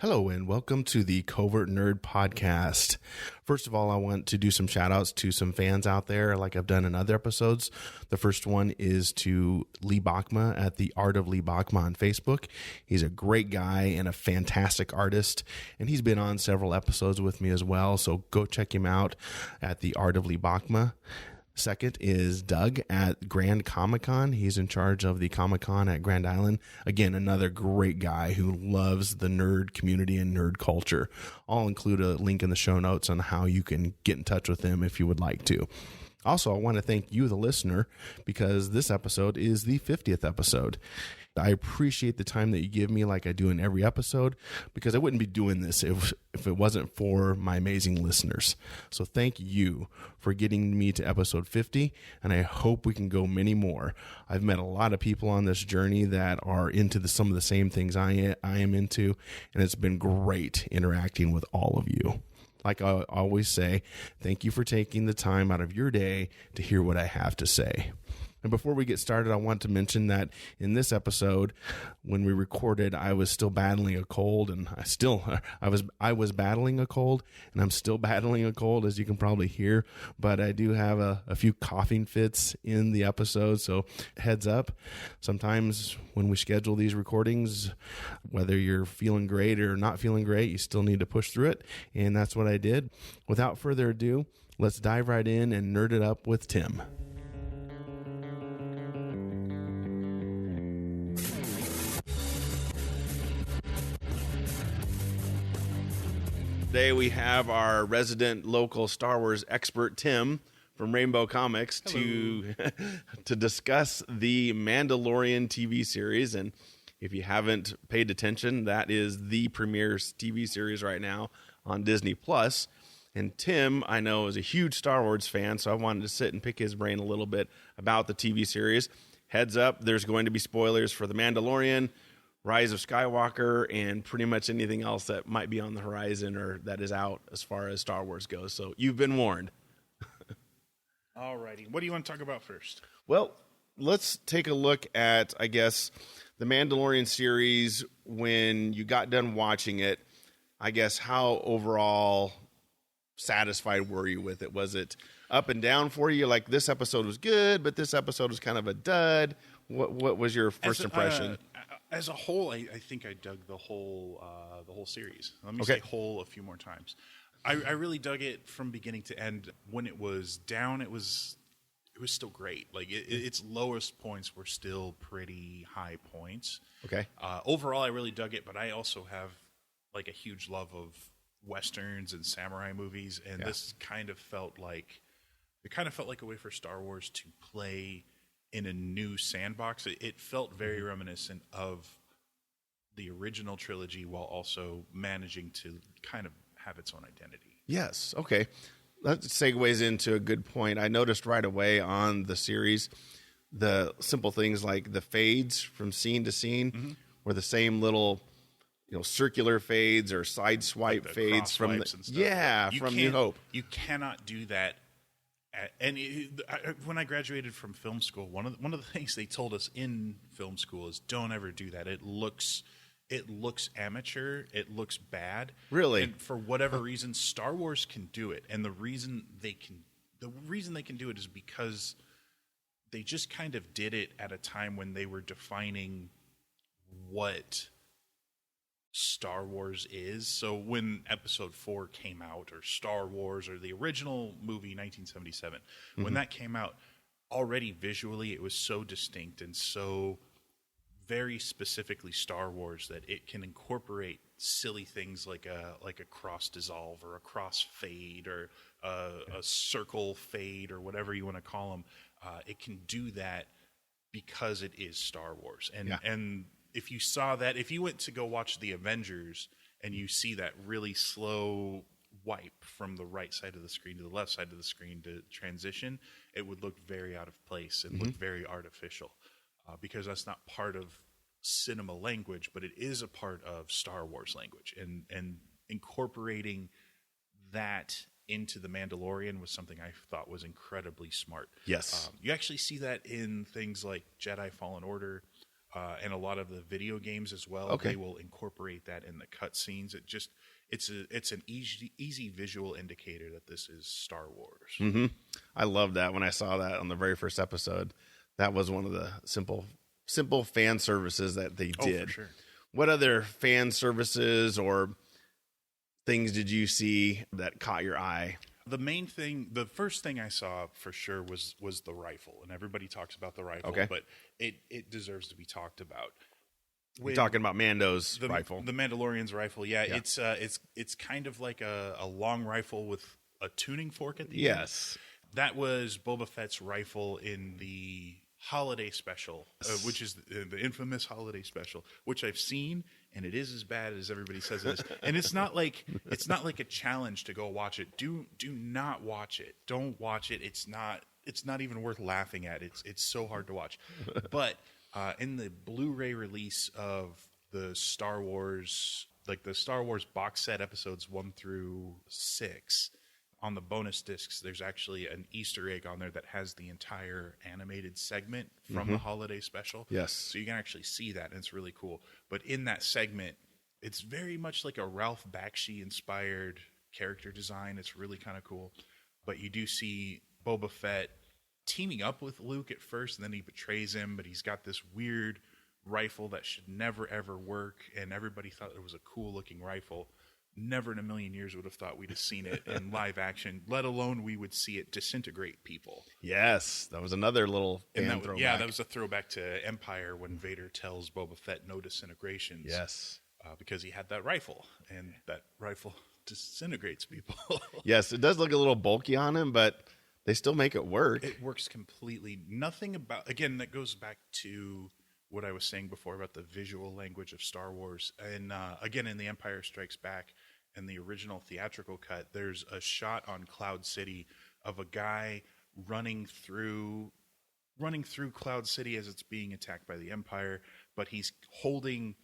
Hello and welcome to the Covert Nerd Podcast. First of all, I want to do some shout outs to some fans out there like I've done in other episodes. The first one is to Lee Bokma at the Art of Lee Bokma on Facebook. He's a great guy and a fantastic artist, and he's been on several episodes with me as well, so go check him out at the Art of Lee Bokma. Second is Doug at Grand Comic-Con. He's in charge of the Comic-Con at Grand Island. Again, another great guy who loves the nerd community and nerd culture. I'll include a link in the show notes on how you can get in touch with him if you would like to. Also, I want to thank you, the listener, because this episode is the 50th episode. I appreciate the time that you give me like I do in every episode, because I wouldn't be doing this if it wasn't for my amazing listeners. So thank you for getting me to episode 50, and I hope we can go many more. I've met a lot of people on this journey that are into some of the same things I am into, and it's been great interacting with all of you. Like I always say, thank you for taking the time out of your day to hear what I have to say. And before we get started, I want to mention that in this episode, when we recorded, I was still battling a cold, and I was battling a cold, and I'm still battling a cold, as you can probably hear. But I do have a few coughing fits in the episode, so heads up. Sometimes when we schedule these recordings, whether you're feeling great or not feeling great, you still need to push through it, and that's what I did. Without further ado, let's dive right in and nerd it up with Tim. Today we have our resident local Star Wars expert, Tim, from Rainbow Comics, to discuss the Mandalorian TV series. And if you haven't paid attention, that is the premier TV series right now on Disney+. And Tim, I know, is a huge Star Wars fan, so I wanted to sit and pick his brain a little bit about the TV series. Heads up, there's going to be spoilers for The Mandalorian, Rise of Skywalker, and pretty much anything else that might be on the horizon or that is out as far as Star Wars goes. So you've been warned. Alrighty. What do you want to talk about first? Well, let's take a look at, I guess, the Mandalorian series. When you got done watching it, I guess, how overall satisfied were you with it? Was it up and down for you? Like, this episode was good, but this episode was kind of a dud. What was your first impression? As a whole, I think I dug the whole series. Let me say whole a few more times. I really dug it from beginning to end. When it was down, it was still great. Like its lowest points were still pretty high points. Okay. Overall, I really dug it, but I also have like a huge love of westerns and samurai movies, and this kind of felt like a way for Star Wars to play in a new sandbox. It felt very reminiscent of the original trilogy while also managing to kind of have its own identity. Yes. Okay. That segues into a good point. I noticed right away on the series, the simple things like the fades from scene to scene were the same little, circular fades or side swipe like fades from from New Hope. You cannot do that. And when I graduated from film school, one of the things they told us in film school is don't ever do that. It looks amateur. It looks bad. Really? And for whatever reason, Star Wars can do it. And the reason they can do it is because they just kind of did it at a time when they were defining what Star Wars is. So when Episode 4 came out, or Star Wars, or the original movie 1977, when that came out, already visually it was so distinct and so very specifically Star Wars that it can incorporate silly things like a cross dissolve or a cross fade or a circle fade or whatever you want to call them. It can do that because it is Star Wars. And if you saw that, if you went to go watch The Avengers and you see that really slow wipe from the right side of the screen to the left side of the screen to transition, it would look very out of place and look very artificial because that's not part of cinema language, but it is a part of Star Wars language. And incorporating that into The Mandalorian was something I thought was incredibly smart. Yes. You actually see that in things like Jedi Fallen Order, and a lot of the video games as well. Okay. They will incorporate that in the cutscenes. It's an easy visual indicator that this is Star Wars. Mm-hmm. I love that. When I saw that on the very first episode, that was one of the simple fan services that they did. Oh, for sure. What other fan services or things did you see that caught your eye? The first thing I saw for sure was the rifle, and everybody talks about the rifle, Okay. but it deserves to be talked about. We're talking about Mando's rifle. The Mandalorian's rifle, yeah. It's kind of like a long rifle with a tuning fork at the end. Yes. That was Boba Fett's rifle in the holiday special, which is the infamous holiday special, which I've seen, and it is as bad as everybody says it is. And it's not like a challenge to go watch it. Do not watch it. Don't watch it. It's not even worth laughing at. It's so hard to watch. But in the Blu-ray release of the Star Wars, like the Star Wars box set episodes 1 through 6, on the bonus discs, there's actually an Easter egg on there that has the entire animated segment from the holiday special. Yes. So you can actually see that, and it's really cool. But in that segment, it's very much like a Ralph Bakshi-inspired character design. It's really kind of cool. But you do see Boba Fett teaming up with Luke at first, and then he betrays him, but he's got this weird rifle that should never, ever work, and everybody thought it was a cool-looking rifle. Never in a million years would have thought we'd have seen it in live action, let alone we would see it disintegrate people. Yes, that was another little fan throwback. Yeah, that was a throwback to Empire when Vader tells Boba Fett no disintegrations. Yes. Because he had that rifle, and that rifle disintegrates people. Yes, it does look a little bulky on him, but they still make it work. It works completely. Nothing about, again, that goes back to what I was saying before about the visual language of Star Wars. And again, in The Empire Strikes Back, in the original theatrical cut, there's a shot on Cloud City of a guy running through Cloud City as it's being attacked by the Empire, but he's holding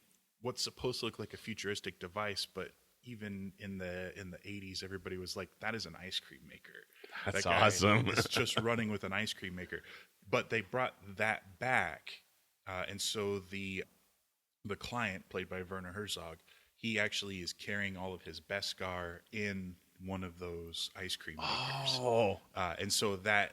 what's supposed to look like a futuristic device, but even in the 80s, everybody was like, that is an ice cream maker. That's that guy awesome. is just running with an ice cream maker. But they brought that back, and so the client, played by Werner Herzog, he actually is carrying all of his Beskar in one of those ice cream makers. Oh. And so that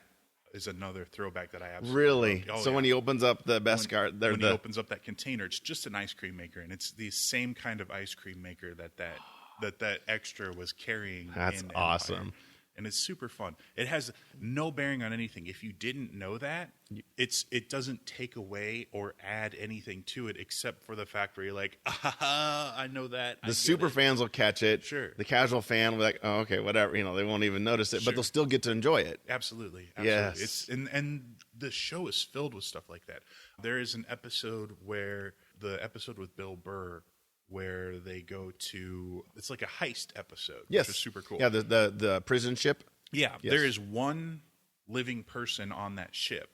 is another throwback that I absolutely Really? love. Oh, so yeah. when he opens up the Beskar, when he opens up that container, it's just an ice cream maker, and it's the same kind of ice cream maker that extra was carrying. That's in awesome. Empire. And it's super fun. It has no bearing on anything. If you didn't know that, it doesn't take away or add anything to it, except for the fact where you're like, I know that. The super fans will catch it. Sure. The casual fan will be like, oh, okay, whatever. They won't even notice it, Sure. but they'll still get to enjoy it. Absolutely. Yes. And the show is filled with stuff like that. There is an episode with Bill Burr, where they go to, it's like a heist episode, Yes. which is super cool. Yeah, the prison ship. Yeah, Yes. there is one living person on that ship.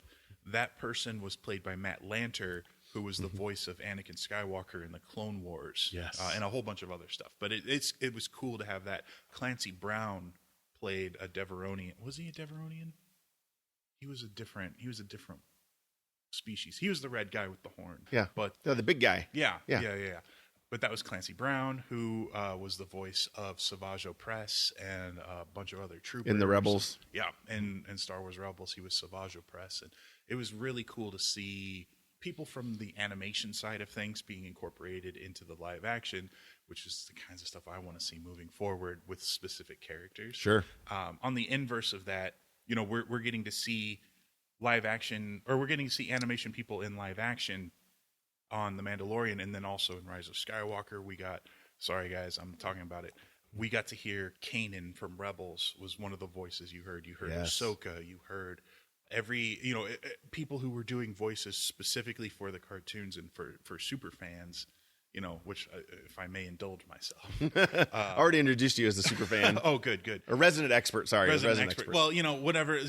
That person was played by Matt Lanter, who was the voice of Anakin Skywalker in the Clone Wars, Yes. And a whole bunch of other stuff. But it was cool to have that. Clancy Brown played a Deveronian. Was he a Deveronian? He was a different species. He was the red guy with the horn. Yeah, but the big guy. Yeah. Yeah. But that was Clancy Brown, who was the voice of Savage Opress and a bunch of other troopers. In the Rebels. Yeah, and Star Wars Rebels, he was Savage Opress. And it was really cool to see people from the animation side of things being incorporated into the live action, which is the kinds of stuff I want to see moving forward with specific characters. Sure. On the inverse of that, we're getting to see live action, or we're getting to see animation people in live action on The Mandalorian, and then also in Rise of Skywalker. Sorry guys, I'm talking about it. We got to hear Kanan from Rebels was one of the voices you heard. You heard Yes. Ahsoka. You heard people who were doing voices specifically for the cartoons and for super fans. Which, if I may indulge myself. Already introduced you as the super fan. Oh, good. A resident expert, sorry. Resident expert. Well, whatever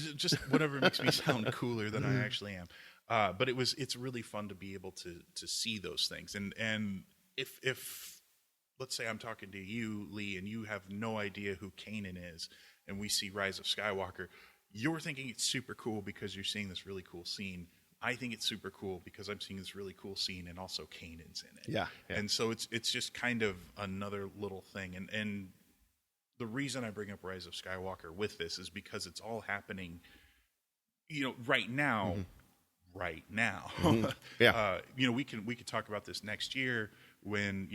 makes me sound cooler than I actually am. But it's really fun to be able to see those things. And if let's say I'm talking to you, Lee, and you have no idea who Kanan is, and we see Rise of Skywalker, you're thinking it's super cool because you're seeing this really cool scene. I think it's super cool because I'm seeing this really cool scene, and also Kanan's in it. Yeah. And so it's just kind of another little thing. And the reason I bring up Rise of Skywalker with this is because it's all happening, right now. Right now. Yeah. We could talk about this next year when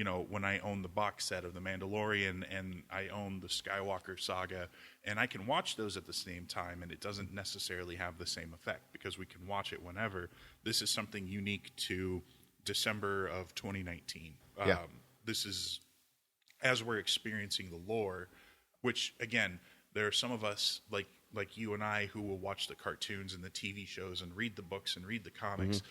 I own the box set of The Mandalorian and I own the Skywalker saga, and I can watch those at the same time, and it doesn't necessarily have the same effect because we can watch it whenever. This is something unique to December of 2019. This is as we're experiencing the lore, which again, there are some of us like you and I who will watch the cartoons and the TV shows and read the books and read the comics.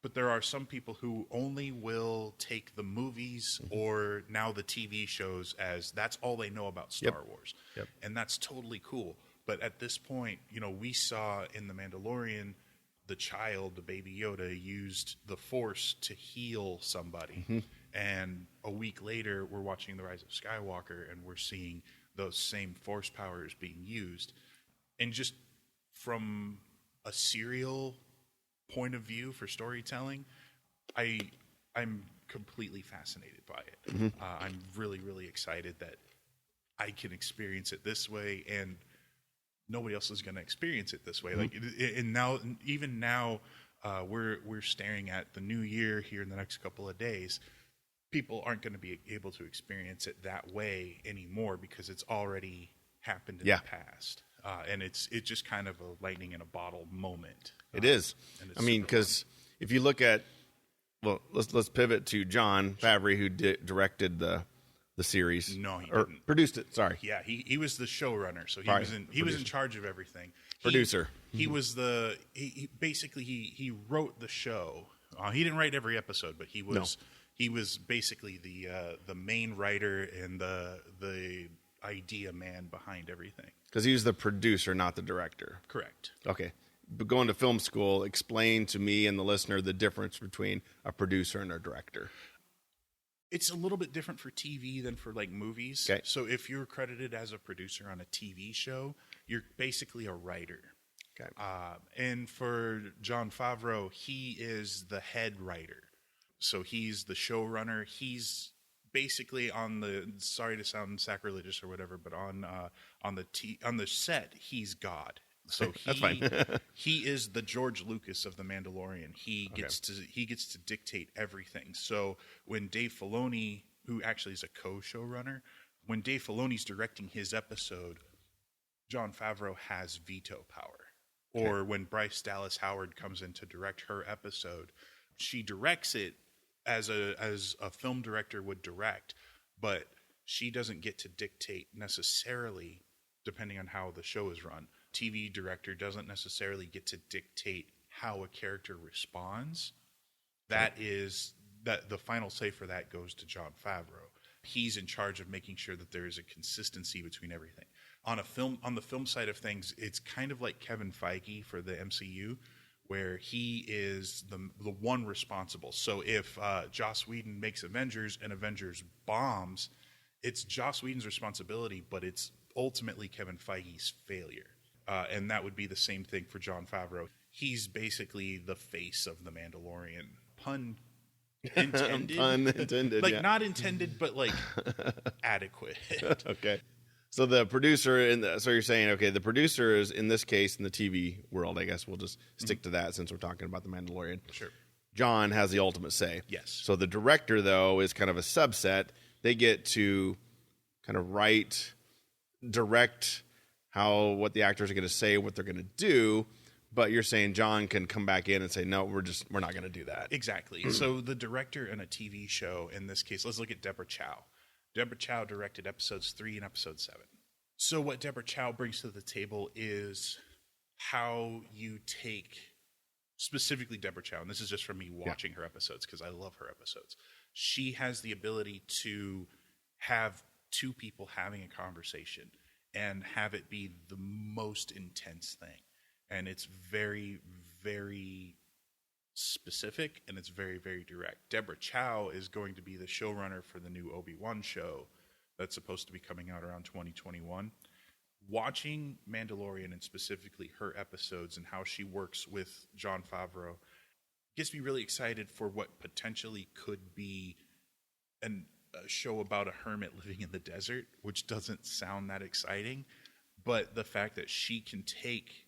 But there are some people who only will take the movies or now the TV shows as that's all they know about Star Wars. Yep. And that's totally cool. But at this point, we saw in The Mandalorian, the baby Yoda, used the Force to heal somebody. And a week later, we're watching The Rise of Skywalker, and we're seeing those same Force powers being used. And just from a serial point of view for storytelling, I'm completely fascinated by it. I'm really, really excited that I can experience it this way, and nobody else is going to experience it this way. And now, even now, we're staring at the new year here in the next couple of days. People aren't going to be able to experience it that way anymore because it's already happened in the past. And it's just kind of a lightning in a bottle moment. It is. I mean, because if you look at, let's pivot to Jon Favreau, who directed the series. No, he didn't. Produced it. Sorry. Yeah, he was the showrunner, so he was in charge of everything. Producer. He was he basically he wrote the show. He didn't write every episode, but he was basically the main writer and the idea man behind everything. Because he was the producer, not the director. Correct. Okay. But going to film school, explain to me and the listener the difference between a producer and a director. It's a little bit different for TV than for movies. Okay. So if you're credited as a producer on a TV show, you're basically a writer. Okay. And for Jon Favreau, he is the head writer. So he's the showrunner. He's basically on the, sorry to sound sacrilegious or whatever, but on the set, he's God. So That's fine. he is the George Lucas of The Mandalorian. He gets to dictate everything. So when Dave Filoni, who actually is a co-showrunner, when Dave Filoni's directing his episode, Jon Favreau has veto power. Okay. Or when Bryce Dallas Howard comes in to direct her episode, she directs it as a film director would direct, but she doesn't get to dictate necessarily, depending on how the show is run. TV director doesn't necessarily get to dictate how a character responds. That the final say for that goes to Jon Favreau. He's in charge of making sure that there is a consistency between everything. On the film side of things, it's kind of like Kevin Feige for the MCU, where he is the one responsible. So if Joss Whedon makes Avengers and Avengers bombs, it's Joss Whedon's responsibility, but it's ultimately Kevin Feige's failure. And that would be the same thing for Jon Favreau. He's basically the face of The Mandalorian. Pun intended. Pun intended, yeah. Not intended, but adequate. Okay. So the producer, so you're saying, okay, the producer is, in this case, in the TV world, I guess we'll just stick to that since we're talking about The Mandalorian. Sure. Jon has the ultimate say. Yes. So the director, though, is kind of a subset. They get to kind of direct what the actors are going to say, what they're going to do. But you're saying Jon can come back in and say, no, we're not going to do that. Exactly. So the director in a TV show, in this case, let's look at Deborah Chow. Deborah Chow directed episodes 3 and episode 7. So what Deborah Chow brings to the table is how you take, specifically Deborah Chow, and this is just from me watching her episodes because I love her episodes. She has the ability to have two people having a conversation and have it be the most intense thing. And it's very, very specific, and it's very, very direct. Deborah Chow is going to be the showrunner for the new Obi-Wan show that's supposed to be coming out around 2021. Watching Mandalorian, and specifically her episodes and how she works with Jon Favreau, gets me really excited for what potentially could be a show about a hermit living in the desert, which doesn't sound that exciting. But the fact that she can take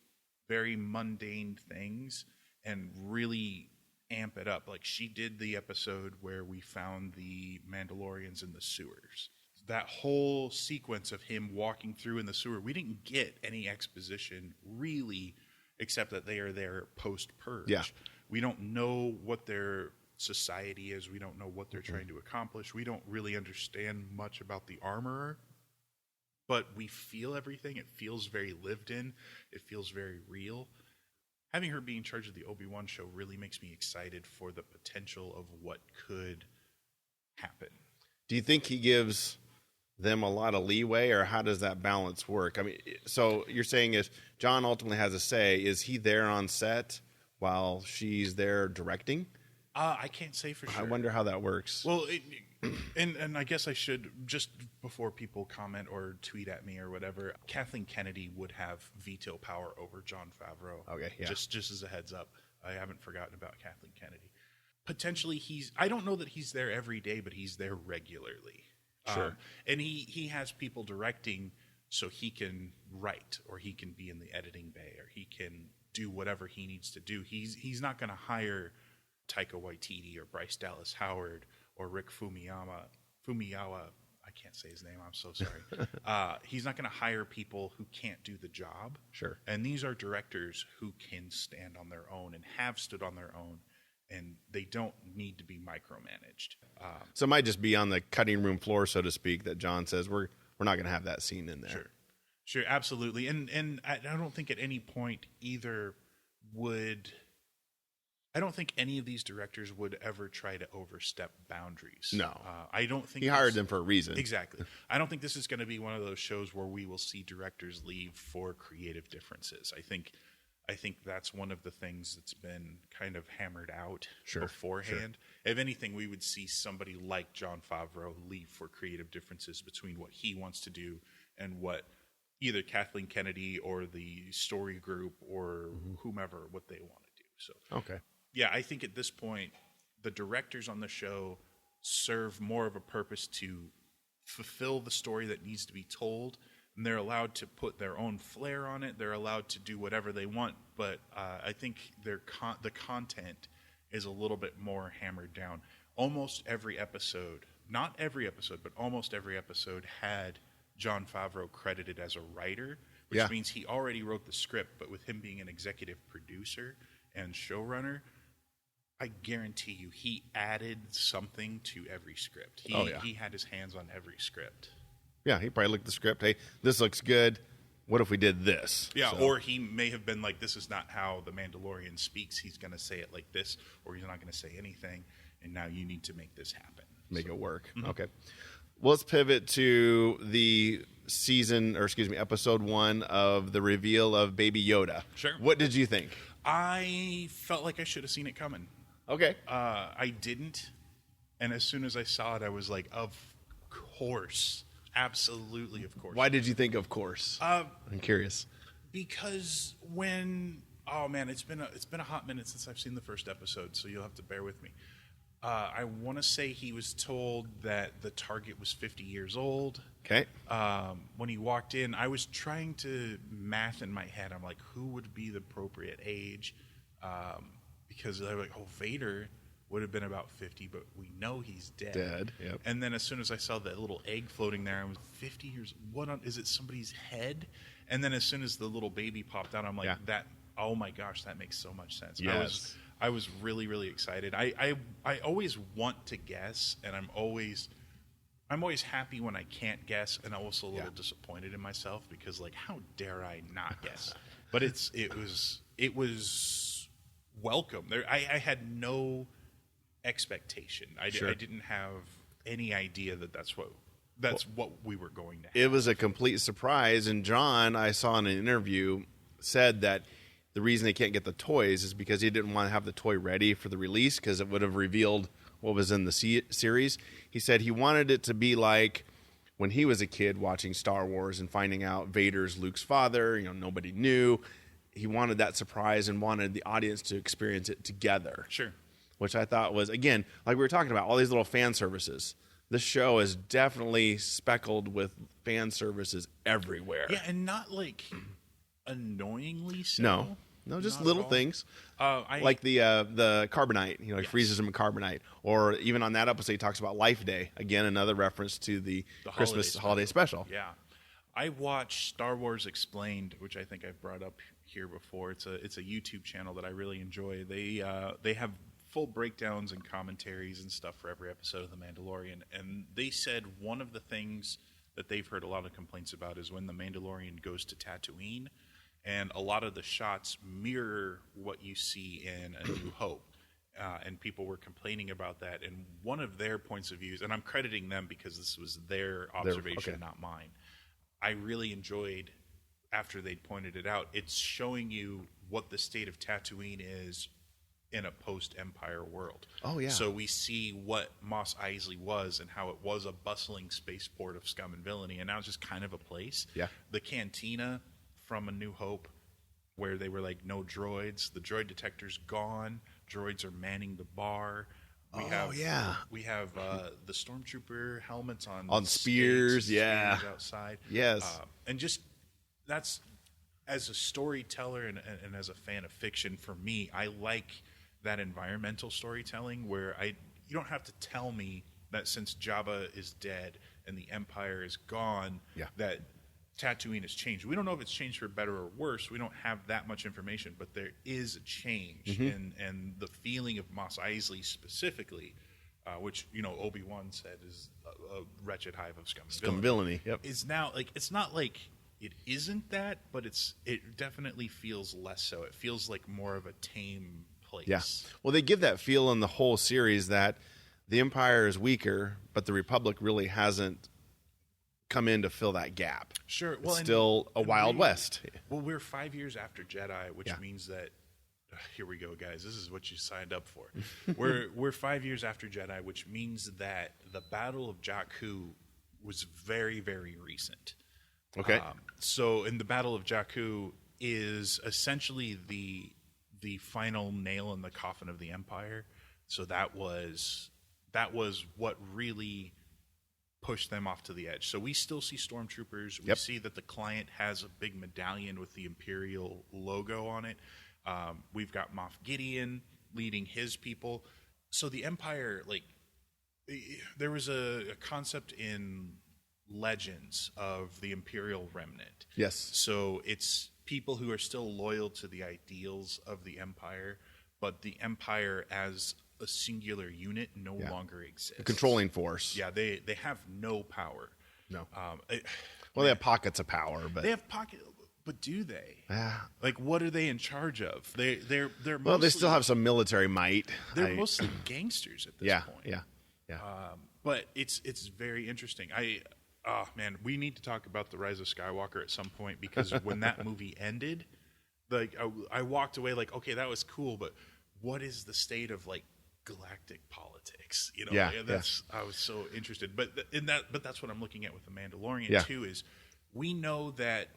very mundane things and really amp it up. Like she did the episode where we found the Mandalorians in the sewers. That whole sequence of him walking through in the sewer, we didn't get any exposition really, except that they are there post-purge. Yeah. We don't know what their society is. We don't know what they're trying to accomplish. We don't really understand much about the armorer, but we feel everything. It feels very lived in. It feels very real. Having her be in charge of the Obi-Wan show really makes me excited for the potential of what could happen. Do you think he gives them a lot of leeway, or how does that balance work? I mean, so you're saying if John ultimately has a say, is he there on set while she's there directing? I can't say for sure. I wonder how that works. Well, and I guess I should, just before people comment or tweet at me or whatever, Kathleen Kennedy would have veto power over Jon Favreau. Okay, yeah. Just as a heads up. I haven't forgotten about Kathleen Kennedy. Potentially I don't know that he's there every day, but he's there regularly. Sure. And he has people directing so he can write, or he can be in the editing bay, or he can do whatever he needs to do. He's not going to hire Taika Waititi or Bryce Dallas Howard or Rick Fumiyawa. I can't say his name. I'm so sorry. He's not going to hire people who can't do the job. Sure. And these are directors who can stand on their own and have stood on their own, and they don't need to be micromanaged. So it might just be on the cutting room floor, so to speak, that John says we're not going to have that scene in there. Sure, absolutely. And I don't think at any point either would. I don't think any of these directors would ever try to overstep boundaries. No. I don't think he hired them for a reason. Exactly. I don't think this is going to be one of those shows where we will see directors leave for creative differences. I think that's one of the things that's been kind of hammered out beforehand. Sure. If anything, we would see somebody like Jon Favreau leave for creative differences between what he wants to do and what either Kathleen Kennedy or the story group or whomever, what they want to do. So, okay. Yeah, I think at this point, the directors on the show serve more of a purpose to fulfill the story that needs to be told, and they're allowed to put their own flair on it. They're allowed to do whatever they want, but I think the content is a little bit more hammered down. Almost every episode, not every episode, but almost every episode had Jon Favreau credited as a writer, which means he already wrote the script, but with him being an executive producer and showrunner, I guarantee you he added something to every script. He had his hands on every script. Yeah, he probably looked at the script. Hey, this looks good. What if we did this? Yeah, or he may have been like, this is not how the Mandalorian speaks. He's going to say it like this, or he's not going to say anything, and now you need to make this happen. Make it work. Mm-hmm. Okay. Well, let's pivot to the episode 1 of the reveal of Baby Yoda. Sure. What did you think? I felt like I should have seen it coming. Okay. I didn't. And as soon as I saw it, I was like, of course. Absolutely, of course. Why did you think of course? I'm curious. Because it's been a hot minute since I've seen the first episode, so you'll have to bear with me. I want to say he was told that the target was 50 years old. Okay. When he walked in, I was trying to math in my head. I'm like, who would be the appropriate age? Because I was like, Vader would have been about 50, but we know he's dead. Yep. And then as soon as I saw that little egg floating there, I was 50 years. Is it somebody's head? And then as soon as the little baby popped out, I'm like, oh my gosh, that makes so much sense. Yes. I was really, really excited. I always want to guess, and I'm always happy when I can't guess, and I'm also a little disappointed in myself because, like, how dare I not guess? But it was welcome. I had no expectation. I didn't have any idea that's what we were going to have. It was a complete surprise, and John, I saw in an interview, said that the reason they can't get the toys is because he didn't want to have the toy ready for the release because it would have revealed what was in the series. He said he wanted it to be like when he was a kid watching Star Wars and finding out Vader's Luke's father. Nobody knew. he wanted that surprise and wanted the audience to experience it together. Sure. Which I thought was, again, like we were talking about, all these little fan services. This show is definitely speckled with fan services everywhere. Yeah, and not like annoyingly so. No, just Not little at all. things. I Like the carbonite, he freezes them in carbonite. Or even on that episode, he talks about Life Day. Again, another reference to the Christmas holiday special. Yeah. I watched Star Wars Explained, which I think I've brought up here before. It's a YouTube channel that I really enjoy. They have full breakdowns and commentaries and stuff for every episode of The Mandalorian. And they said one of the things that they've heard a lot of complaints about is when The Mandalorian goes to Tatooine, and a lot of the shots mirror what you see in A New Hope. And people were complaining about that. And one of their points of views, and I'm crediting them because this was their observation, not mine. I really enjoyed, after they'd pointed it out, it's showing you what the state of Tatooine is in a post-Empire world. Oh, yeah. So we see what Mos Eisley was and how it was a bustling spaceport of scum and villainy, and now it's just kind of a place. Yeah. The cantina from A New Hope, where they were like, no droids. The droid detector's gone. Droids are manning the bar. We have the stormtrooper helmets on spears, spears outside. Yes. And just that's, as a storyteller and as a fan of fiction, for me, I like that environmental storytelling where you don't have to tell me that since Jabba is dead and the Empire is gone, that Tatooine has changed. We don't know if it's changed for better or worse. We don't have that much information, but there is a change. And the feeling of Mos Eisley specifically, which, Obi-Wan said is a wretched hive of scum and villainy. Yep. Is now, like, it's not like it isn't that, but it definitely feels less so. It feels like more of a tame place. Yeah. Well, they give that feel in the whole series that the Empire is weaker, but the Republic really hasn't come in to fill that gap. Sure. Well, it's still a Wild West. Well, we're 5 years after Jedi, which means that here we go, guys. This is what you signed up for. We're 5 years after Jedi, which means that the Battle of Jakku was very, very recent. Okay. So, in the Battle of Jakku is essentially the final nail in the coffin of the Empire. So that was what really pushed them off to the edge. So we still see stormtroopers. We see that the client has a big medallion with the Imperial logo on it. We've got Moff Gideon leading his people. So the Empire, like, there was a concept in Legends of the Imperial Remnant. Yes. So it's people who are still loyal to the ideals of the Empire, but the Empire as a singular unit no longer exists. A controlling force. Yeah, they have no power. No. They have pockets of power, but they have but do they? Like, what are they in charge of? They're well, they still have some military might. They're mostly gangsters at this point. Yeah. But it's very interesting. We need to talk about The Rise of Skywalker at some point, because when that movie ended, like I walked away like, okay, that was cool, but what is the state of, like, galactic politics? I was so interested. But that's what I'm looking at with The Mandalorian too. Is we know that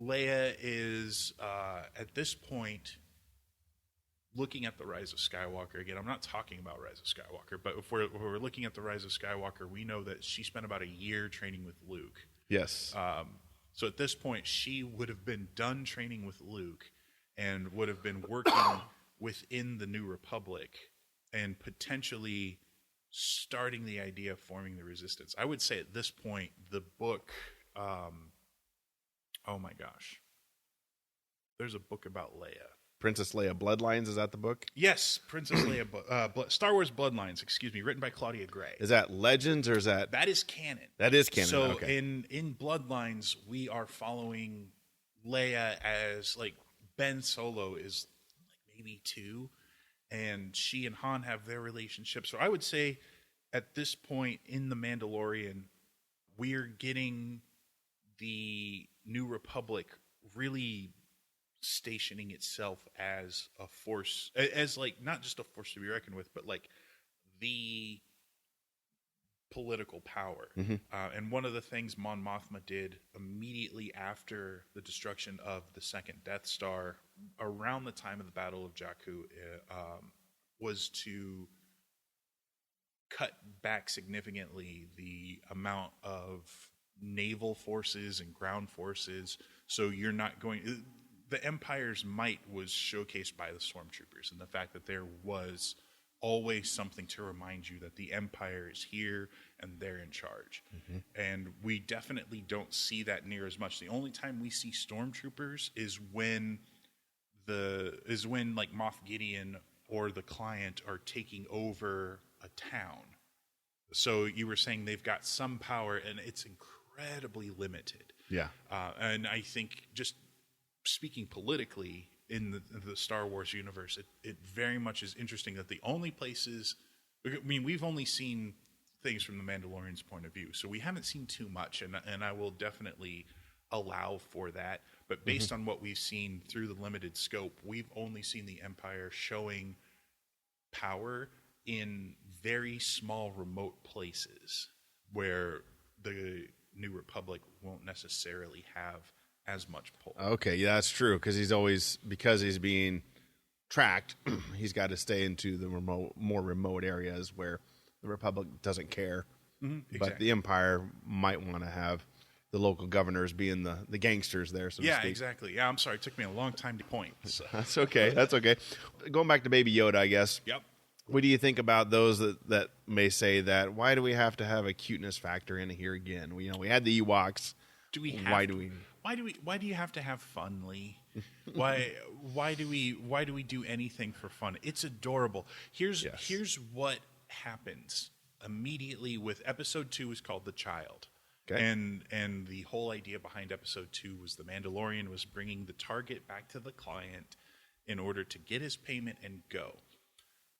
Leia is at this point looking at The Rise of Skywalker. Again, I'm not talking about Rise of Skywalker, but if we're looking at The Rise of Skywalker, we know that she spent about a year training with Luke. Yes. So at this point, she would have been done training with Luke and would have been working within the New Republic and potentially starting the idea of forming the Resistance. I would say at this point, the book, oh my gosh, there's a book about Leia. Princess Leia Bloodlines, is that the book? Yes, Princess Leia, Star Wars Bloodlines, written by Claudia Gray. Is that Legends or is that... That is canon. That is canon, so okay. in Bloodlines, we are following Leia as, like, Ben Solo is like maybe 2, and she and Han have their relationship. So I would say at this point in The Mandalorian, we're getting the New Republic really stationing itself as a force, as, like, not just a force to be reckoned with, but like the political power. And one of the things Mon Mothma did immediately after the destruction of the second Death Star, around the time of the Battle of Jakku, was to cut back significantly the amount of naval forces and ground forces. So you're not going... The Empire's might was showcased by the Stormtroopers, and the fact that there was always something to remind you that the Empire is here and they're in charge. And we definitely don't see that near as much. The only time we see Stormtroopers is when like Moff Gideon or the Client are taking over a town. So you were saying they've got some power, and it's incredibly limited. Yeah. And I think, just speaking politically in the Star Wars universe, it very much is interesting that the only places... I mean, we've only seen things from the Mandalorian's point of view, so we haven't seen too much, and I will definitely allow for that. But based on what we've seen through the limited scope, we've only seen the Empire showing power in very small, remote places where the New Republic won't necessarily have as much pull. Okay, yeah, that's true, because he's being tracked, he's got to stay into the more remote areas where the Republic doesn't care. Exactly. But the Empire might want to have the local governors being the gangsters there, so to speak. Yeah, exactly. Yeah, I'm sorry. It took me a long time to point. So. That's okay. That's okay. Going back to Baby Yoda, I guess. Yep. What do you think about those that may say that, why do we have to have a cuteness factor in here again? We had the Ewoks. Do we have Why do you have to have fun, Lee? Why do we do anything for fun? It's adorable. Here's what happens immediately with episode 2 is called The Child. Okay. And the whole idea behind episode 2 was the Mandalorian was bringing the target back to the Client in order to get his payment and go.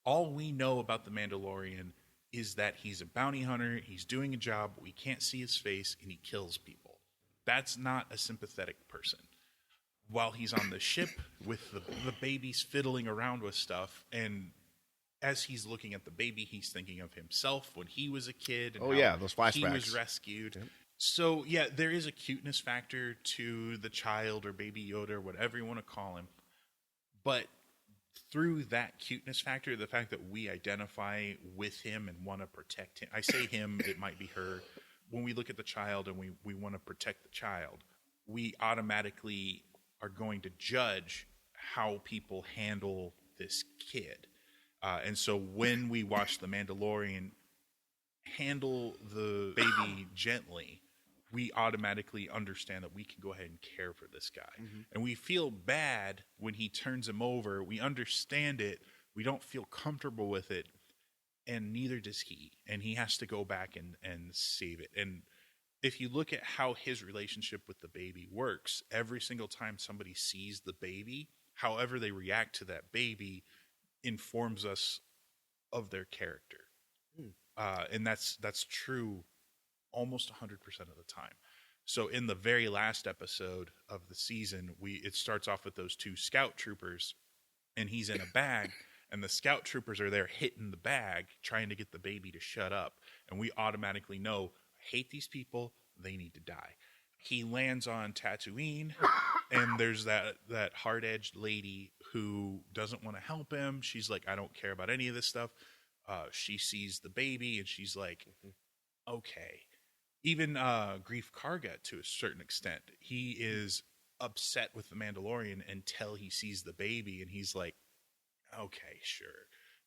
All we know about the Mandalorian is that he's a bounty hunter, he's doing a job, we can't see his face, and he kills people. That's not a sympathetic person. While he's on the ship with the babies fiddling around with stuff, and as he's looking at the baby, he's thinking of himself when he was a kid. And those flashbacks. He was rescued. Yep. So, there is a cuteness factor to the child or Baby Yoda or whatever you want to call him. But through that cuteness factor, the fact that we identify with him and want to protect him. I say him, it might be her. When we look at the child and we want to protect the child, we automatically are going to judge how people handle this kid. And so when we watch The Mandalorian handle the baby gently, we automatically understand that we can go ahead and care for this guy. And we feel bad when he turns him over. We understand it. We don't feel comfortable with it. And neither does he. And he has to go back and save it. And if you look at how his relationship with the baby works, every single time somebody sees the baby, however they react to that baby informs us of their character. And that's true almost 100% of the time. So in the very last episode of the season, it starts off with those 2 scout troopers, and he's in a bag, and the scout troopers are there hitting the bag, trying to get the baby to shut up. And we automatically know, I hate these people, they need to die. He lands on Tatooine, and there's that hard-edged lady who doesn't want to help him. She's like, I don't care about any of this stuff. She sees the baby, and she's like, okay. Even Grief Karga, to a certain extent, he is upset with the Mandalorian until he sees the baby, and he's like, okay, sure.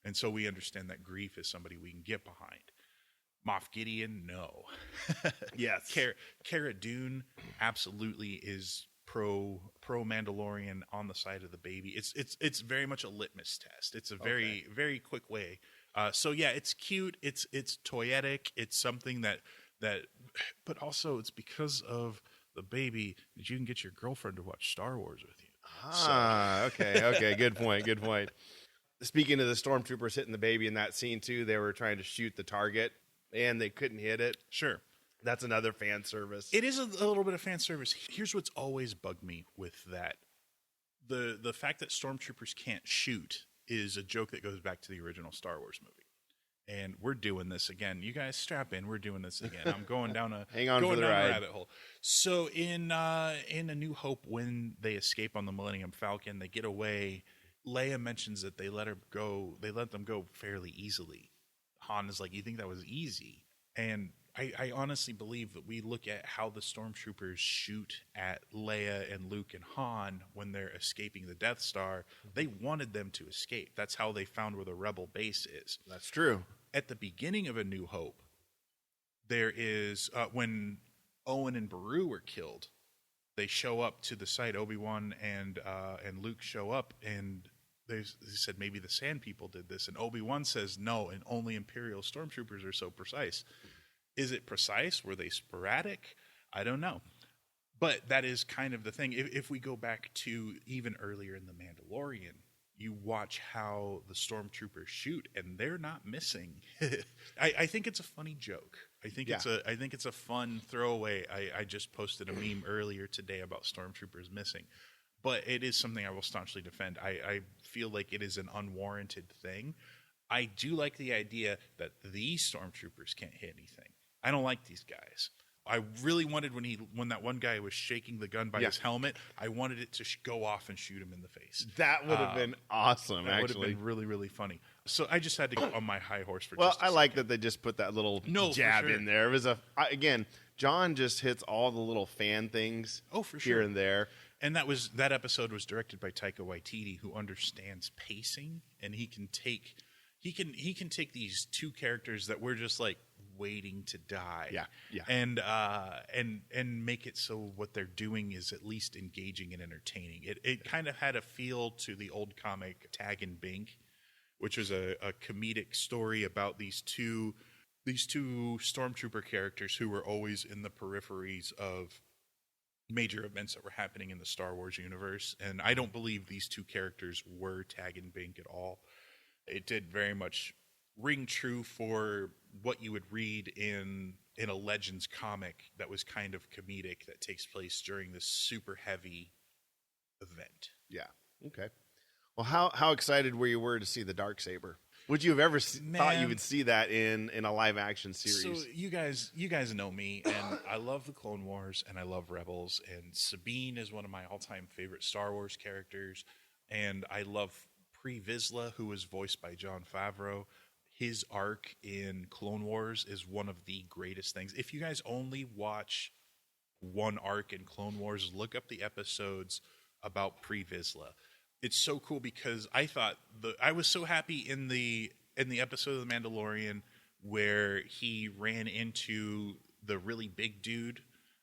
And so we understand that Grief is somebody we can get behind. Moff Gideon, no. Yes. Cara Dune absolutely is pro Mandalorian on the side of the baby. It's very much a litmus test. It's a very very quick way. So it's cute. It's toyetic. It's something that, but also it's because of the baby that you can get your girlfriend to watch Star Wars with you. Okay. Good point. Speaking of the stormtroopers hitting the baby in that scene too, they were trying to shoot the target and they couldn't hit it. Sure. That's another fan service. It is a little bit of fan service. Here's what's always bugged me with that. The fact that stormtroopers can't shoot is a joke that goes back to the original Star Wars movie. And we're doing this again. You guys strap in. We're doing this again. I'm going down a Hang on for the down ride. a rabbit hole. So in A New Hope, when they escape on the Millennium Falcon, they get away. Leia mentions that they let her go. They let them go fairly easily. Han is like, "You think that was easy?" And I honestly believe that we look at how the stormtroopers shoot at Leia and Luke and Han when they're escaping the Death Star. They wanted them to escape. That's how they found where the rebel base is. That's true. At the beginning of A New Hope, there is when Owen and Beru were killed, they show up to the site. Obi-Wan and Luke show up, and they said maybe the Sand People did this, and Obi-Wan says no, and only Imperial stormtroopers are so precise. Is it precise? Were they sporadic? I don't know. But that is kind of the thing. If we go back to even earlier in The Mandalorian, you watch how the stormtroopers shoot, and they're not missing. I think it's a funny joke. I think it's a fun throwaway. I just posted a meme earlier today about stormtroopers missing. But it is something I will staunchly defend. I feel like it is an unwarranted thing. I do like the idea that these stormtroopers can't hit anything. I don't like these guys. I really wanted when that one guy was shaking the gun by his helmet, I wanted it to go off and shoot him in the face. That would have been awesome, that actually. would have been really, really funny. So I just had to go on my high horse for well, just a I like second. that they just put that little No, for jab sure. in there. It was again, John just hits all the little fan things for here sure. and there. And that episode was directed by Taika Waititi, who understands pacing, and he can take these two characters that we're just like waiting to die, and make it so what they're doing is at least engaging and entertaining. It kind of had a feel to the old comic Tag and Bink, which was a comedic story about these two stormtrooper characters who were always in the peripheries of major events that were happening in the Star Wars universe. And I don't believe these two characters were Tag and Bink at all. It did very much ring true for what you would read in a Legends comic that was kind of comedic, that takes place during this super heavy event. Yeah. Okay. Well, how excited were you to see the Darksaber? Would you have ever thought you would see that in a live action series? So you guys know me, and I love the Clone Wars and I love Rebels, and Sabine is one of my all-time favorite Star Wars characters, and I love Pre Vizsla, who was voiced by Jon Favreau. His arc in Clone Wars is one of the greatest things. If you guys only watch one arc in Clone Wars, look up the episodes about Pre Vizsla. It's so cool because I was so happy in the episode of The Mandalorian where he ran into the really big dude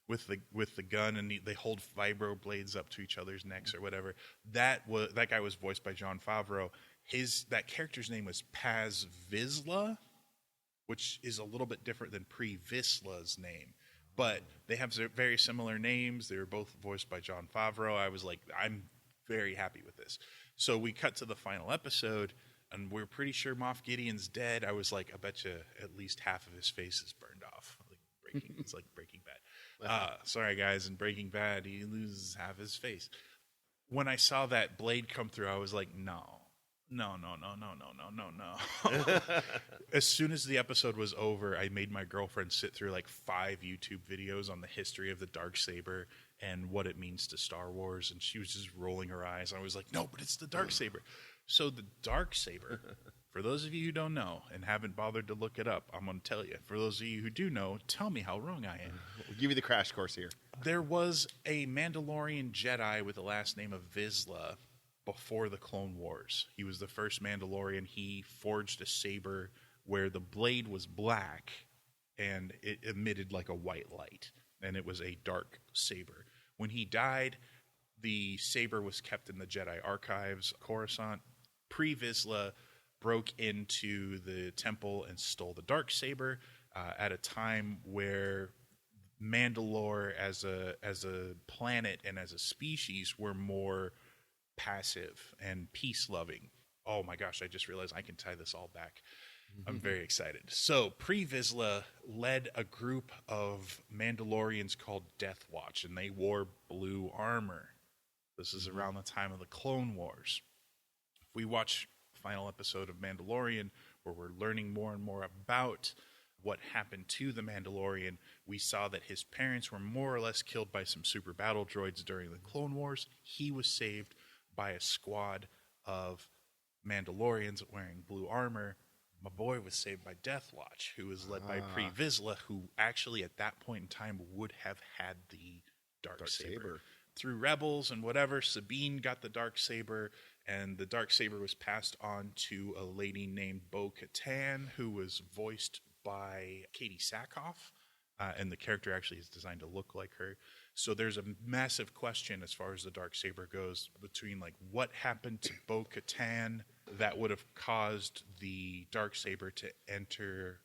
with the gun, and they hold vibro blades up to each other's necks or whatever. That guy was voiced by Jon Favreau. That character's name was Paz Vizsla, which is a little bit different than Pre Vizsla's name. But they have very similar names. They were both voiced by Jon Favreau. I was like, I'm very happy with this. So we cut to the final episode, and we're pretty sure Moff Gideon's dead. I was like, I bet you at least half of his face is burned off. It's like Breaking Bad. Sorry, guys, in Breaking Bad, he loses half his face. When I saw that blade come through, I was like, no. As soon as the episode was over, I made my girlfriend sit through like 5 YouTube videos on the history of the Darksaber and what it means to Star Wars, and she was just rolling her eyes. I was like, no, but it's the Darksaber. So the Darksaber, for those of you who don't know and haven't bothered to look it up, I'm going to tell you. For those of you who do know, tell me how wrong I am. We'll give you the crash course here. There was a Mandalorian Jedi with the last name of Vizsla before the Clone Wars. He was the first Mandalorian. He forged a saber where the blade was black and it emitted like a white light, and it was a dark saber. When he died, the saber was kept in the Jedi archives, Coruscant. Pre Vizsla broke into the temple and stole the Darksaber at a time where Mandalore as a planet and as a species were more passive and peace-loving. Oh my gosh, I just realized I can tie this all back. I'm very excited. So, Pre Vizsla led a group of Mandalorians called Death Watch, and they wore blue armor. This is around the time of the Clone Wars. If we watch the final episode of Mandalorian, where we're learning more and more about what happened to the Mandalorian. We saw that his parents were more or less killed by some super battle droids during the Clone Wars. He was saved by a squad of Mandalorians wearing blue armor. My boy was saved by Death Watch, who was led by Pre Vizsla, who actually at that point in time would have had the dark saber. Through Rebels and whatever, Sabine got the dark saber, and the dark saber was passed on to a lady named Bo-Katan, who was voiced by Katie Sackhoff, and the character actually is designed to look like her. So there's a massive question as far as the dark saber goes between like what happened to Bo-Katan that would have caused the dark saber to enter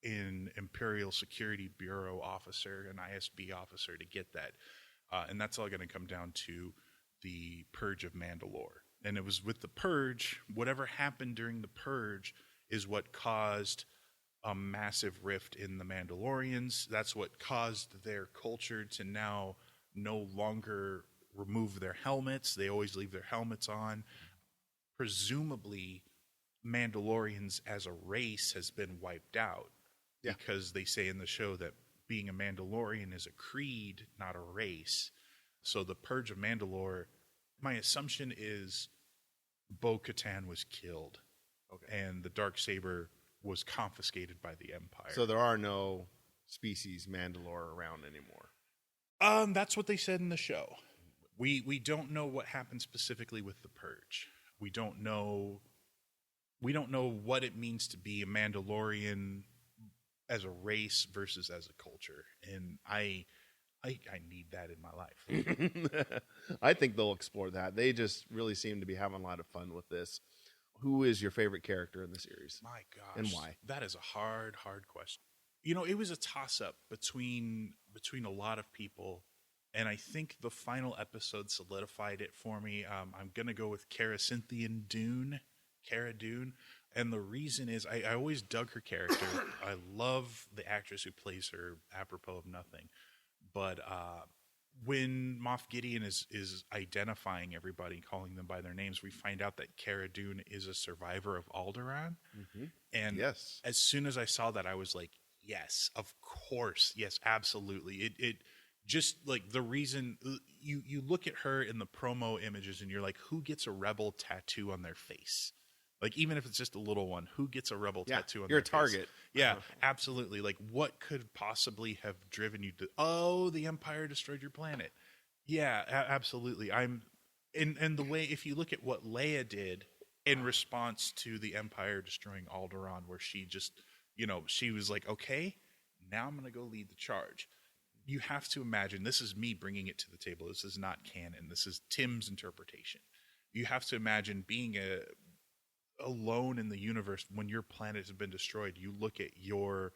an Imperial Security Bureau officer, an ISB officer, to get that. And that's all going to come down to the Purge of Mandalore. And it was with the Purge, whatever happened during the Purge is what caused a massive rift in the Mandalorians. That's what caused their culture to now no longer remove their helmets. They always leave their helmets on. Presumably, Mandalorians as a race has been wiped out because they say in the show that being a Mandalorian is a creed, not a race. So the Purge of Mandalore, my assumption is Bo-Katan was killed. Okay. And the darksaber was confiscated by the Empire. So there are no species Mandalore around anymore. That's what they said in the show. We don't know what happened specifically with the Purge. We don't know what it means to be a Mandalorian as a race versus as a culture, and I need that in my life. I think they'll explore that. They just really seem to be having a lot of fun with this. Who is your favorite character in the series? My gosh, and why? That is a hard question. You know, it was a toss-up between a lot of people, and I think the final episode solidified it for me. I'm going to go with Cara Dune. And the reason is I always dug her character. I love the actress who plays her, apropos of nothing. But when Moff Gideon is identifying everybody, calling them by their names, we find out that Cara Dune is a survivor of Alderaan. Mm-hmm. And as soon as I saw that, I was like, yes, of course. Yes, absolutely. It just like the reason you look at her in the promo images and you're like, who gets a rebel tattoo on their face? Like, even if it's just a little one, who gets a rebel tattoo on their face? You're a target. Yeah, absolutely. Like, what could possibly have driven you to, the Empire destroyed your planet? Yeah, absolutely. And the way, if you look at what Leia did in response to the Empire destroying Alderaan, where she just, she was like, okay, now I'm going to go lead the charge. You have to imagine, this is me bringing it to the table. This is not canon. This is Tim's interpretation. You have to imagine being alone in the universe when your planet has been destroyed. You look at your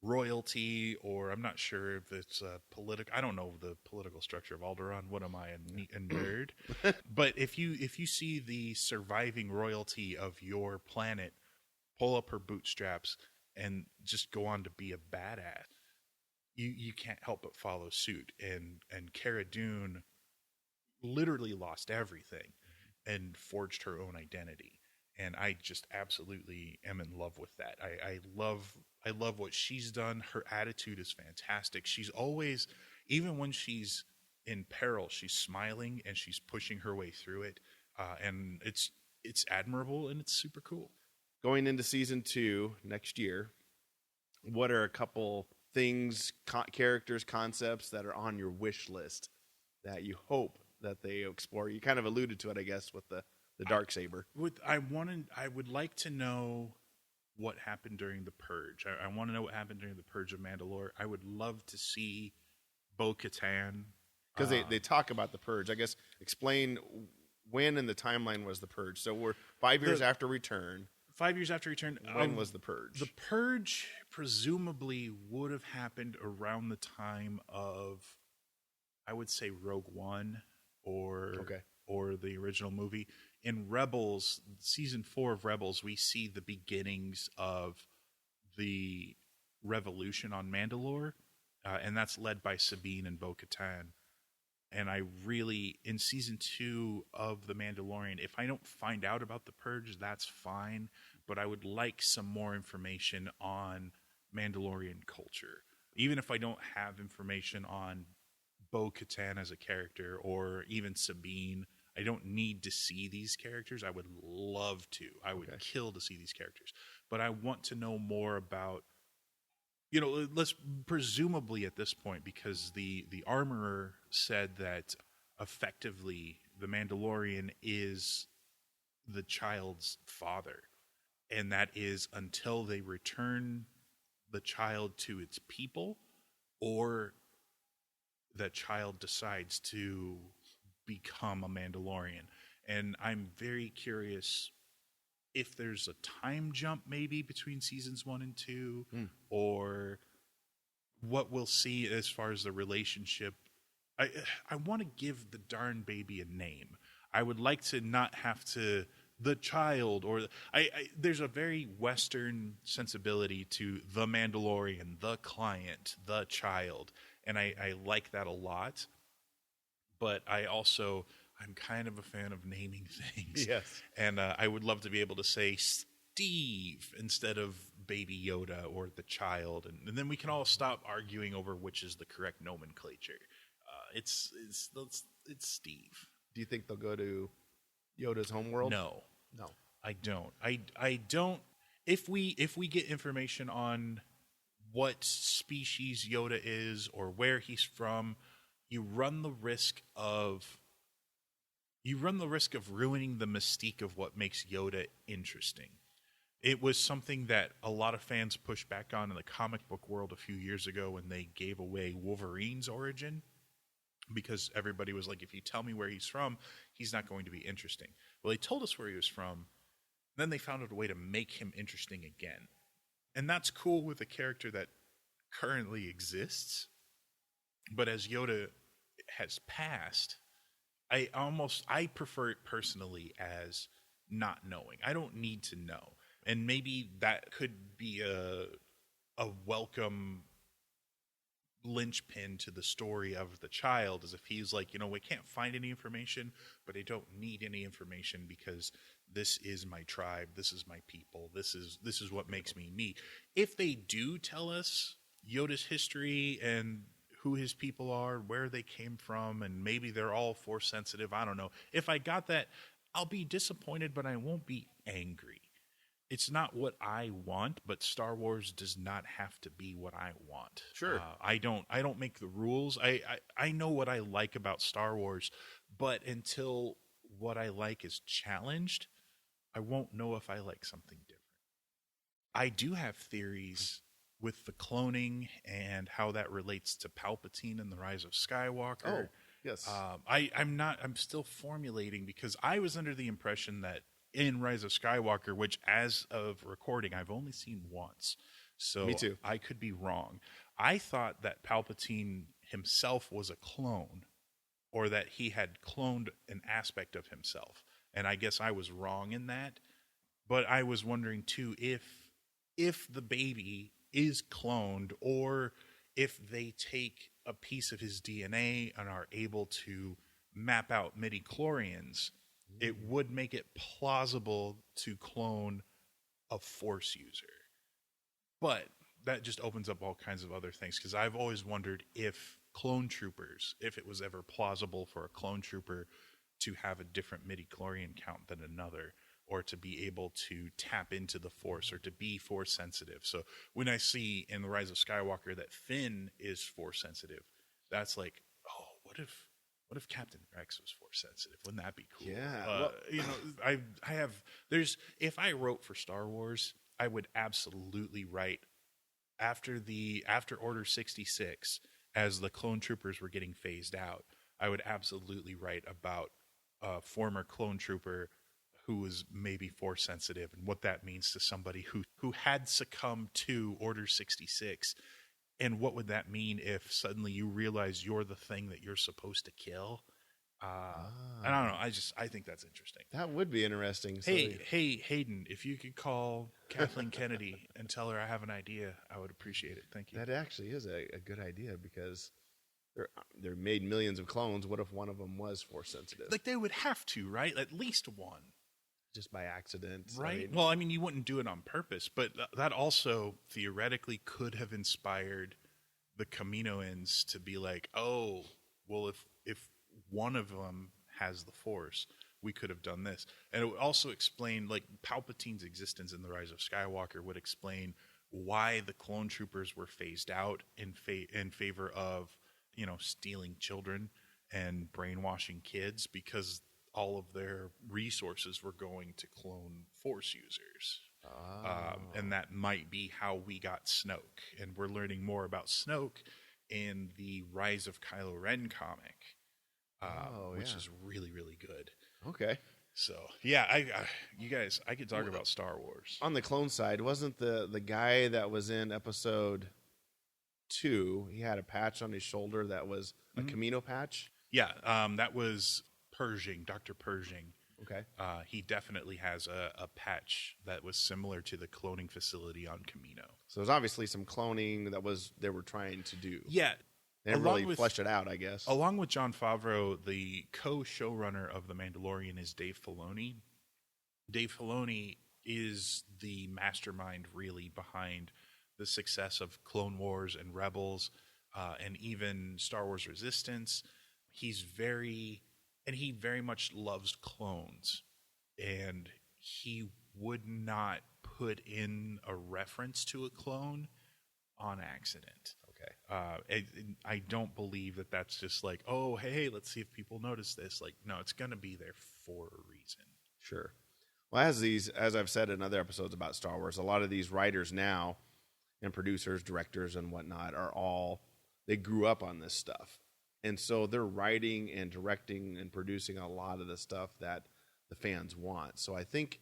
royalty, or I'm not sure if it's political. I don't know the political structure of Alderaan. What am I, a nerd? But if you see the surviving royalty of your planet pull up her bootstraps and just go on to be a badass, you can't help but follow suit. And Cara Dune literally lost everything and forged her own identity. And I just absolutely am in love with that. I love what she's done. Her attitude is fantastic. She's always, even when she's in peril, she's smiling and she's pushing her way through it. And it's admirable and it's super cool. Going into season 2 next year, what are a couple things, characters, concepts that are on your wish list that you hope that they explore? You kind of alluded to it, I guess, with the darksaber. I would like to know what happened during the Purge. I want to know what happened during the Purge of Mandalore. I would love to see Bo-Katan. Because they talk about the Purge. I guess explain when in the timeline was the Purge. So we're 5 years after Return. 5 years after Return. When was the Purge? The Purge presumably would have happened around the time of, I would say, Rogue One or the original movie. In Rebels, season 4 of Rebels, we see the beginnings of the revolution on Mandalore, and that's led by Sabine and Bo-Katan. And I really, in season 2 of The Mandalorian, if I don't find out about the Purge, that's fine. but I would like some more information on Mandalorian culture. Even if I don't have information on Bo-Katan as a character or even Sabine, I don't need to see these characters. I would love to. I would kill to see these characters. But I want to know more about, let's presumably at this point, because the armorer said that effectively the Mandalorian is the child's father. And that is until they return the child to its people, or the child decides to become a Mandalorian. And I'm very curious if there's a time jump maybe between seasons 1 and 2, or what we'll see as far as the relationship. I want to give the darn baby a name. I would like to not have to the child, or there's a very Western sensibility to the Mandalorian, the client, the child, and I like that a lot. But I'm kind of a fan of naming things. Yes. And I would love to be able to say Steve instead of Baby Yoda or the child, and then we can all stop arguing over which is the correct nomenclature. It's Steve. Do you think they'll go to Yoda's homeworld? No, No. I don't. I don't. If we get information on what species Yoda is or where he's from, you run the risk of ruining the mystique of what makes Yoda interesting. It was something that a lot of fans pushed back on in the comic book world a few years ago when they gave away Wolverine's origin, because everybody was like, if you tell me where he's from, he's not going to be interesting. Well, they told us where he was from, then they found out a way to make him interesting again. And that's cool with a character that currently exists. But as Yoda has passed, I prefer it personally as not knowing. I don't need to know. And maybe that could be a welcome linchpin to the story of the child, as if he's like, we can't find any information, but I don't need any information because this is my tribe, this is my people, this is what makes me me. If they do tell us Yoda's history and who his people are, where they came from, and maybe they're all Force sensitive, I don't know. If I got that, I'll be disappointed, but I won't be angry. It's not what I want, but Star Wars does not have to be what I want. Sure. I don't make the rules. I know what I like about Star Wars, but until what I like is challenged, I won't know if I like something different. I do have theories with the cloning and how that relates to Palpatine and the Rise of Skywalker. Oh, yes. I'm still formulating, because I was under the impression that in Rise of Skywalker, which as of recording I've only seen once, so Me too. I could be wrong. I thought that Palpatine himself was a clone, or that he had cloned an aspect of himself, and I guess I was wrong in that. But I was wondering too if the baby is cloned, or if they take a piece of his DNA and are able to map out midi-chlorians, it would make it plausible to clone a Force user. But that just opens up all kinds of other things, because I've always wondered if clone troopers, if it was ever plausible for a clone trooper to have a different midi-chlorian count than another, or to be able to tap into the Force, or to be Force sensitive. So when I see in The Rise of Skywalker that Finn is Force sensitive, that's like, oh, what if Captain Rex was Force sensitive? Wouldn't that be cool? Yeah. If I wrote for Star Wars, I would absolutely write after Order 66, as the clone troopers were getting phased out, I would absolutely write about a former clone trooper who was maybe Force sensitive, and what that means to somebody who had succumbed to Order 66. And what would that mean if suddenly you realize you're the thing that you're supposed to kill? I don't know. I think that's interesting. That would be interesting. Hey, Hayden, if you could call Kathleen Kennedy and tell her I have an idea, I would appreciate it. Thank you. That actually is a good idea, because they're made millions of clones. What if one of them was Force sensitive? Like, they would have to, right? At least one. just by accident. Right. Well, I mean, you wouldn't do it on purpose, but that also theoretically could have inspired the Kaminoans to be like, oh, well, if one of them has the Force, we could have done this. And it would also explain, like, Palpatine's existence in The Rise of Skywalker would explain why the clone troopers were phased out in favor of, stealing children and brainwashing kids, because all of their resources were going to clone Force users. And that might be how we got Snoke. And we're learning more about Snoke in the Rise of Kylo Ren comic, which is really, really good. Okay. So, yeah, you guys, I could talk about Star Wars. On the clone side, wasn't the guy that was in episode 2, he had a patch on his shoulder that was a Kamino patch? Yeah, that was Pershing, Dr. Pershing. Okay. He definitely has a patch that was similar to the cloning facility on Kamino. So there's obviously some cloning they were trying to do. Yeah. They didn't really flesh it out, I guess. Along with Jon Favreau, the co-showrunner of The Mandalorian is Dave Filoni. Dave Filoni is the mastermind, really, behind the success of Clone Wars and Rebels, and even Star Wars Resistance. He very much loves clones, and he would not put in a reference to a clone on accident. Okay. I don't believe that that's just like, oh, hey, let's see if people notice this. Like, no, it's going to be there for a reason. Sure. Well, as I've said in other episodes about Star Wars, a lot of these writers now and producers, directors, and whatnot they grew up on this stuff. And so they're writing and directing and producing a lot of the stuff that the fans want. So I think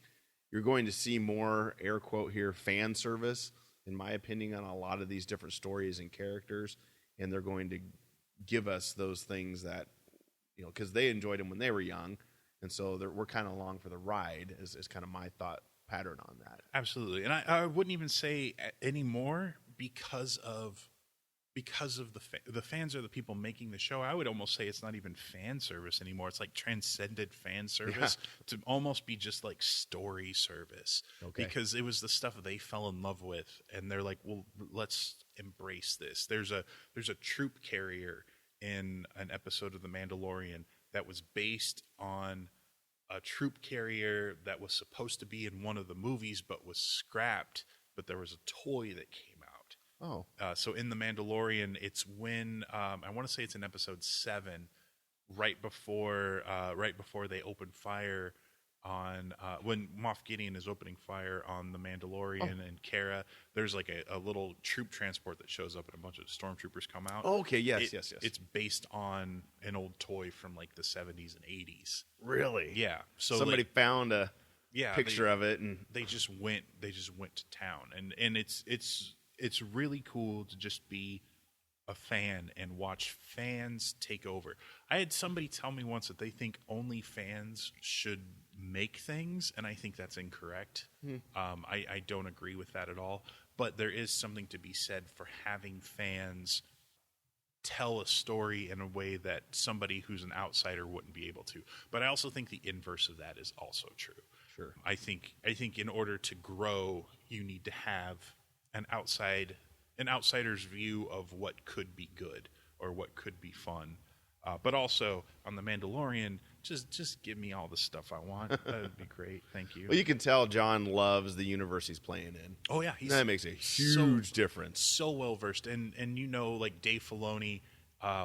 you're going to see more, air quote here, fan service, in my opinion, on a lot of these different stories and characters. And they're going to give us those things that, because they enjoyed them when they were young. And so we're kind of along for the ride is kind of my thought pattern on that. Absolutely. And I wouldn't even say anymore because of the fans are the people making the show. I would almost say it's not even fan service anymore. It's like transcended fan service to almost be just like story service. Okay. Because it was the stuff they fell in love with, and they're like, well, let's embrace this. There's a troop carrier in an episode of The Mandalorian that was based on a troop carrier that was supposed to be in one of the movies but was scrapped, but there was a toy that came out. Oh. So in The Mandalorian, it's when I want to say it's in episode 7, right before they open fire on when Moff Gideon is opening fire on the Mandalorian and Cara. There's like a little troop transport that shows up and a bunch of stormtroopers come out. Oh, okay, yes. It's based on an old toy from like the 70s and 80s. Really? Yeah. So somebody found a picture of it, and they just went to town, and it's really cool to just be a fan and watch fans take over. I had somebody tell me once that they think only fans should make things, and I think that's incorrect. I don't agree with that at all. But there is something to be said for having fans tell a story in a way that somebody who's an outsider wouldn't be able to. But I also think the inverse of that is also true. Sure. I think in order to grow, you need to have an outsider's view of what could be good or what could be fun. But also on The Mandalorian, just give me all the stuff I want. That would be great. Thank you. Well, you can tell John loves the universe he's playing in. Oh yeah, that makes a huge difference. So well versed, and like Dave Filoni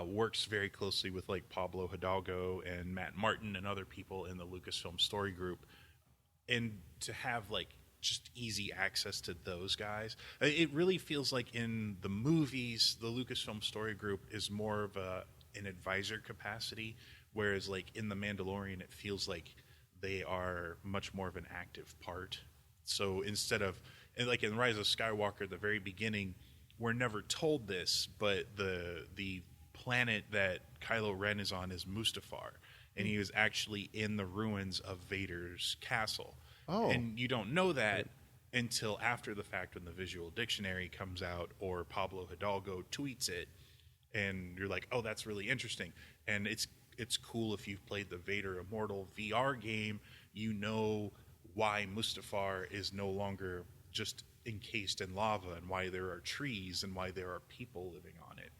works very closely with like Pablo Hidalgo and Matt Martin and other people in the Lucasfilm Story Group, and to have like just easy access to those guys. It really feels like in the movies, the Lucasfilm Story Group is more of an advisor capacity, whereas like in The Mandalorian, it feels like they are much more of an active part. So instead of, and like in Rise of Skywalker, at the very beginning, we're never told this, but the planet that Kylo Ren is on is Mustafar, and he was actually in the ruins of Vader's castle. Oh. And you don't know that until after the fact when the visual dictionary comes out or Pablo Hidalgo tweets it, and you're like, oh, that's really interesting. And it's cool if you've played the Vader Immortal VR game, you know why Mustafar is no longer just encased in lava, and why there are trees, and why there are people living on it.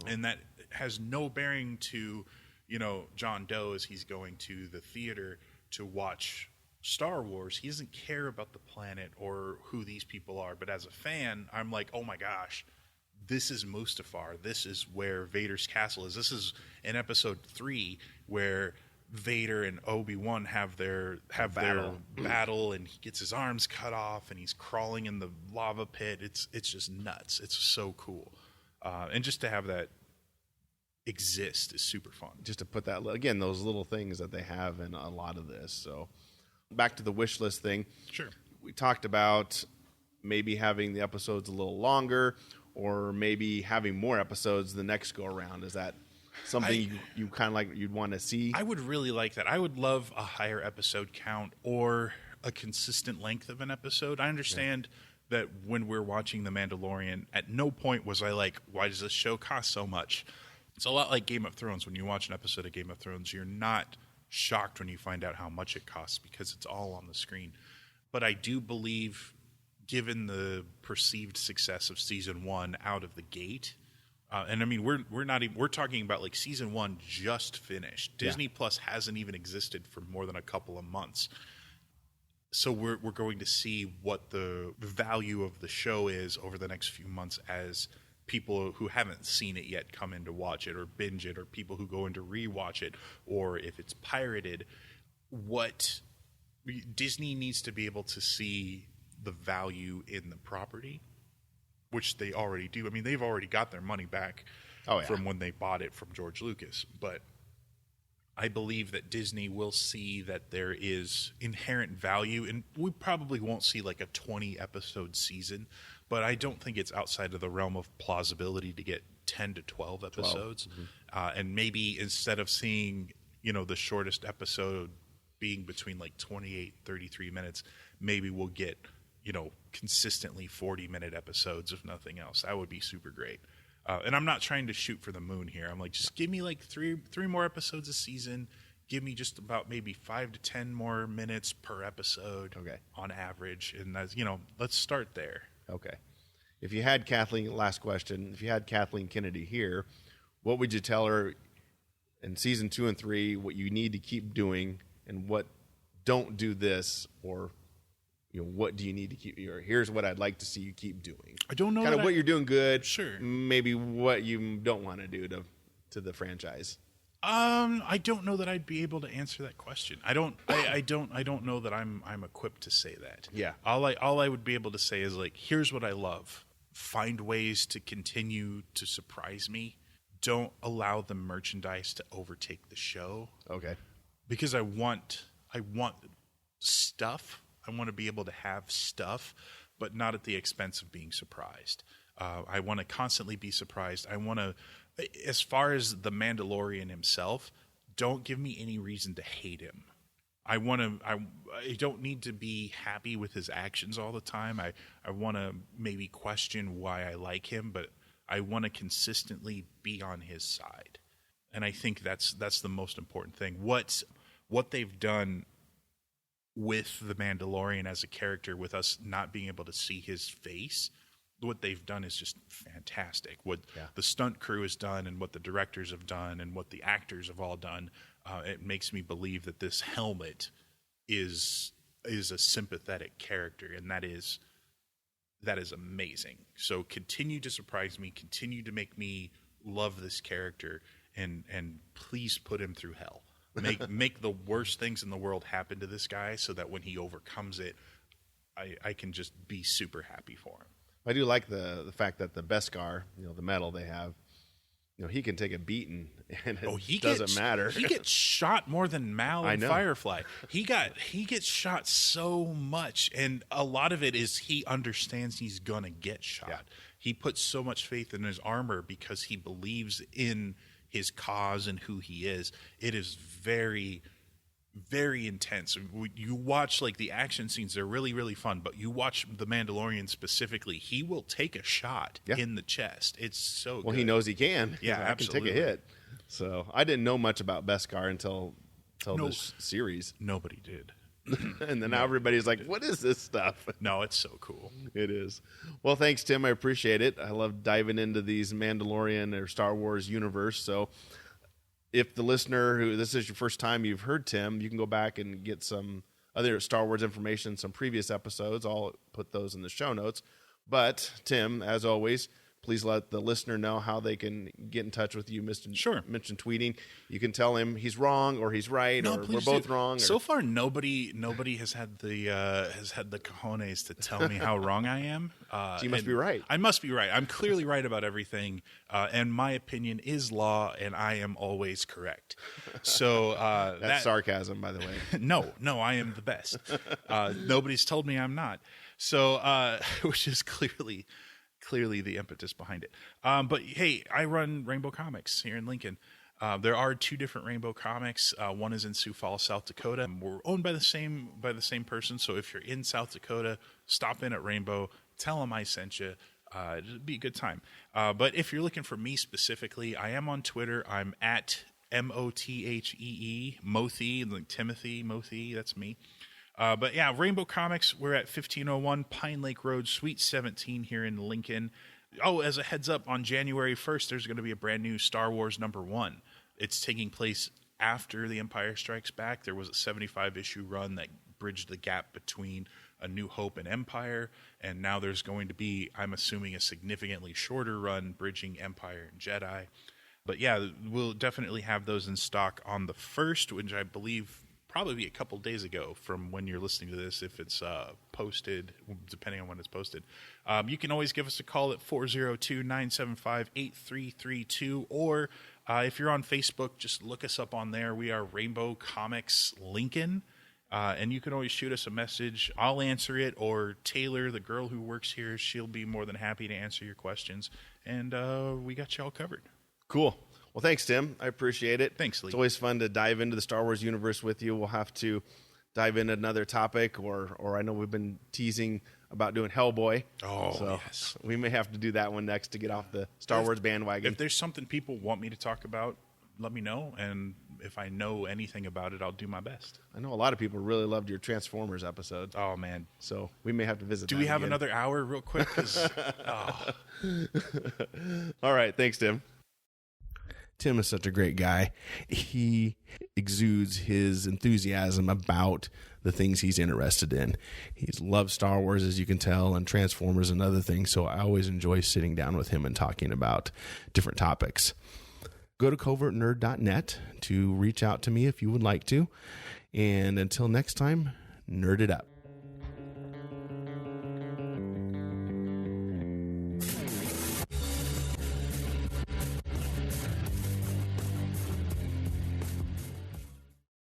And that has no bearing to, John Doe as he's going to the theater to watch Star Wars. He doesn't care about the planet or who these people are. But as a fan, I'm like, oh my gosh, this is Mustafar. This is where Vader's castle is. This is in episode 3 where Vader and Obi-Wan have their battle, and he gets his arms cut off, and he's crawling in the lava pit. It's just nuts. It's so cool. And just to have that exist is super fun. Just to put that, again, those little things that they have in a lot of this. So back to the wish list thing. Sure. We talked about maybe having the episodes a little longer, or maybe having more episodes the next go around. Is that something you kind of like, you'd want to see? I would really like that. I would love a higher episode count or a consistent length of an episode. I understand that when we're watching The Mandalorian, at no point was I like, why does this show cost so much? It's a lot like Game of Thrones. When you watch an episode of Game of Thrones, you're not shocked when you find out how much it costs because it's all on the screen. But I do believe, given the perceived success of season 1 out of the gate, and I mean, we're talking about like season 1 just finished. Disney Plus hasn't even existed for more than a couple of months. So we're going to see what the value of the show is over the next few months as people who haven't seen it yet come in to watch it or binge it, or people who go in to rewatch it, or if it's pirated. What Disney needs to be able to see the value in the property, which they already do. I mean, they've already got their money back from when they bought it from George Lucas, but I believe that Disney will see that there is inherent value, and we probably won't see like a 20-episode season, but I don't think it's outside of the realm of plausibility to get 10 to 12 episodes. And maybe instead of seeing, the shortest episode being between like 28, 33 minutes, maybe we'll get, consistently 40-minute episodes, if nothing else. That would be super great. And I'm not trying to shoot for the moon here. I'm like, just give me like three more episodes a season. Give me just about maybe 5 to 10 more minutes per episode on average. And that's, let's start there. Okay. If you had Kathleen, last question, if you had Kathleen Kennedy here, what would you tell her in season 2 and 3, what you need to keep doing, and what don't do this, or what do you need to keep? Or here's what I'd like to see you keep doing. I don't know kind of what you're doing good. Sure. Maybe what you don't want to do to the franchise. I don't know that I'd be able to answer that question. I don't know that I'm equipped to say that. Yeah. All I would be able to say is like, here's what I love. Find ways to continue to surprise me. Don't allow the merchandise to overtake the show. Okay. Because I want stuff. I want to be able to have stuff, but not at the expense of being surprised. I want to constantly be surprised. I want to, as far as the Mandalorian himself, don't give me any reason to hate him. I don't need to be happy with his actions all the time. I want to maybe question why I like him, but I want to consistently be on his side. And I think that's the most important thing. What they've done with the Mandalorian as a character, with us not being able to see his face, what they've done is just fantastic. What the stunt crew has done, and what the directors have done, and what the actors have all done, it makes me believe that this helmet is a sympathetic character, and that is amazing. So continue to surprise me, continue to make me love this character, and please put him through hell. Make the worst things in the world happen to this guy, so that when he overcomes it, I can just be super happy for him. I do like the fact that the Beskar, the metal they have, he can take a beating and it doesn't matter. He gets shot more than Mal and Firefly. He gets shot so much, and a lot of it is he understands he's gonna get shot. Yeah. He puts so much faith in his armor because he believes in his cause and who he is. It is very, very intense. You watch like the action scenes; they're really, really fun. But you watch The Mandalorian specifically; he will take a shot in the chest. It's so good. Well, he knows he can. Yeah, I can take a hit. So I didn't know much about Beskar until this series. Nobody did. And then now everybody's like, what is this stuff? No, it's so cool. It is. Well, thanks, Tim. I appreciate it. I love diving into these Mandalorian or Star Wars universe. So if the listener who this is your first time you've heard Tim, you can go back and get some other Star Wars information, some previous episodes. I'll put those in the show notes. But Tim, as always, please let the listener know how they can get in touch with you. Sure. Mention tweeting. You can tell him he's wrong or he's right, or we're both wrong. So far, nobody has had the cojones to tell me how wrong I am. So you must be right. I must be right. I'm clearly right about everything, and my opinion is law, and I am always correct. So that's sarcasm, by the way. No, I am the best. Nobody's told me I'm not. So, which is clearly the impetus behind it. But hey, I run Rainbow Comics here in Lincoln. There are 2 different Rainbow Comics. One is in Sioux Falls, South Dakota. We're owned by the same person. So if you're in South Dakota, stop in at Rainbow. Tell them I sent you. It'd be a good time. But if you're looking for me specifically, I am on Twitter. I'm at Mothee, Mothee, like Timothy Mothee. That's me. But yeah, Rainbow Comics, we're at 1501 Pine Lake Road, Suite 17 here in Lincoln. Oh, as a heads up, on January 1st, there's going to be a brand new Star Wars #1. It's taking place after The Empire Strikes Back. There was a 75-issue run that bridged the gap between A New Hope and Empire, and now there's going to be, I'm assuming, a significantly shorter run bridging Empire and Jedi. But yeah, we'll definitely have those in stock on the 1st, which I believe probably be a couple days ago from when you're listening to this, if it's posted, depending on when it's posted. You can always give us a call at 402-975-8332, or if you're on Facebook, just look us up on there. We are Rainbow Comics Lincoln, and you can always shoot us a message. I'll answer it, or Taylor, the girl who works here, she'll be more than happy to answer your questions, and we got you all covered. Cool. Well, thanks, Tim. I appreciate it. Thanks, Lee. It's always fun to dive into the Star Wars universe with you. We'll have to dive into another topic, or I know we've been teasing about doing Hellboy. Oh, so yes. We may have to do that one next to get off the Star Wars bandwagon. If there's something people want me to talk about, let me know, and if I know anything about it, I'll do my best. I know a lot of people really loved your Transformers episode. Oh, man. So we may have to visit. Do we have another hour real quick? All right. Thanks, Tim. Tim is such a great guy. He exudes his enthusiasm about the things he's interested in. He's loved Star Wars, as you can tell, and Transformers and other things. So I always enjoy sitting down with him and talking about different topics. Go to covertnerd.net to reach out to me if you would like to. And until next time, nerd it up.